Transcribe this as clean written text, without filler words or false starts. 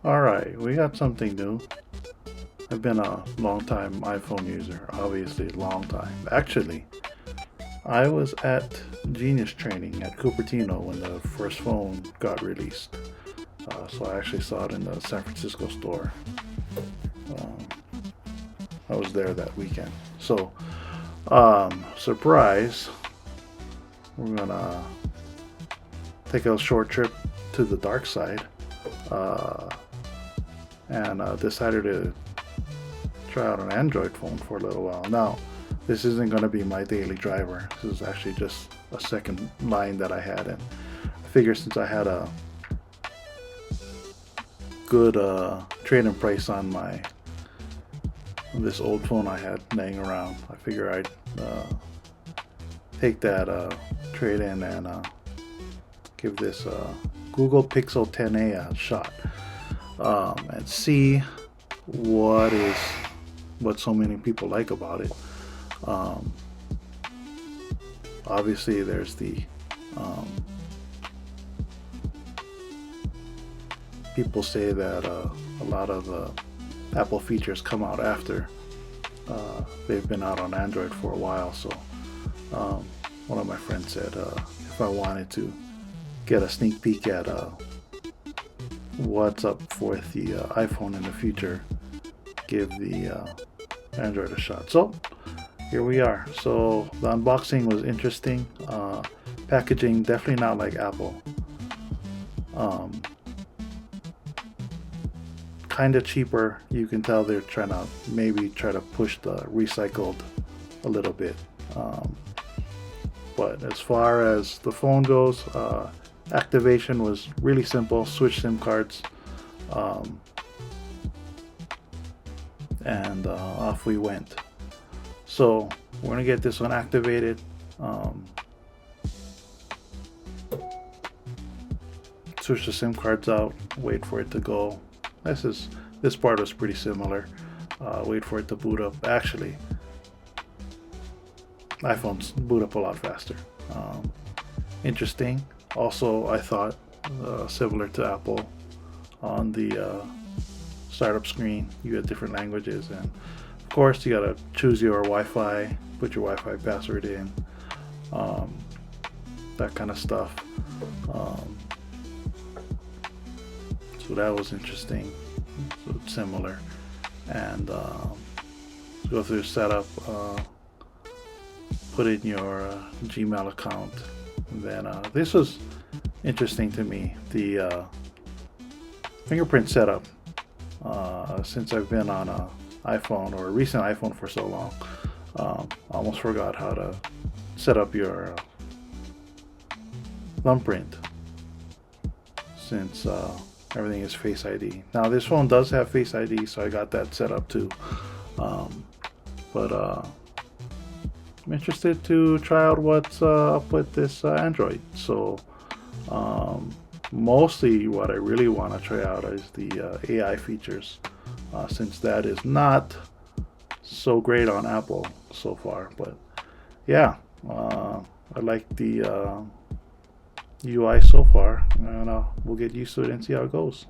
Alright, we got something new. I've been a long time iPhone user, obviously long time. Actually, I was at Genius training at Cupertino when the first phone got released. So I actually saw it in the San Francisco store. Um, I was there that weekend. So, surprise, we're gonna take a short trip to the dark side. Uh, and decided to try out an Android phone for a little while. Now, this isn't going to be my daily driver. This is actually just a second line that I had, and I figure since I had a good trade-in price on this old phone I had laying around, I figure I'd take that trade-in and give this Google Pixel 10a a shot, and see what so many people like about it. Obviously, there's the people say that a lot of the Apple features come out after they've been out on Android for a while. So one of my friends said if I wanted to get a sneak peek at what's up with the iPhone in the future, give the Android a shot. So here we are. So the unboxing was interesting. Packaging definitely not like Apple. Kind of cheaper. You can tell they're trying to maybe try to push the recycled a little bit. But as far as the phone goes, activation was really simple. Switch SIM cards, and off we went. So we're gonna get this one activated. Switch the SIM cards out. Wait for it to go. This part was pretty similar. Wait for it to boot up. Actually, iPhones boot up a lot faster. Interesting. Also, I thought similar to Apple, on the startup screen, you had different languages, and of course, you gotta choose your Wi-Fi, put your Wi-Fi password in, that kind of stuff. So that was interesting. So it's similar, and go through setup. Put in your Gmail account. And then this was interesting to me, the fingerprint setup. Since I've been on an iPhone, or a recent iPhone, for so long, I almost forgot how to set up your thumbprint, since everything is Face ID. Now this phone does have Face ID, so I got that set up too. But I'm interested to try out what's up with this Android. So mostly what I really want to try out is the AI features, since that is not so great on Apple so far. But yeah, I like the UI so far, and we'll get used to it and see how it goes.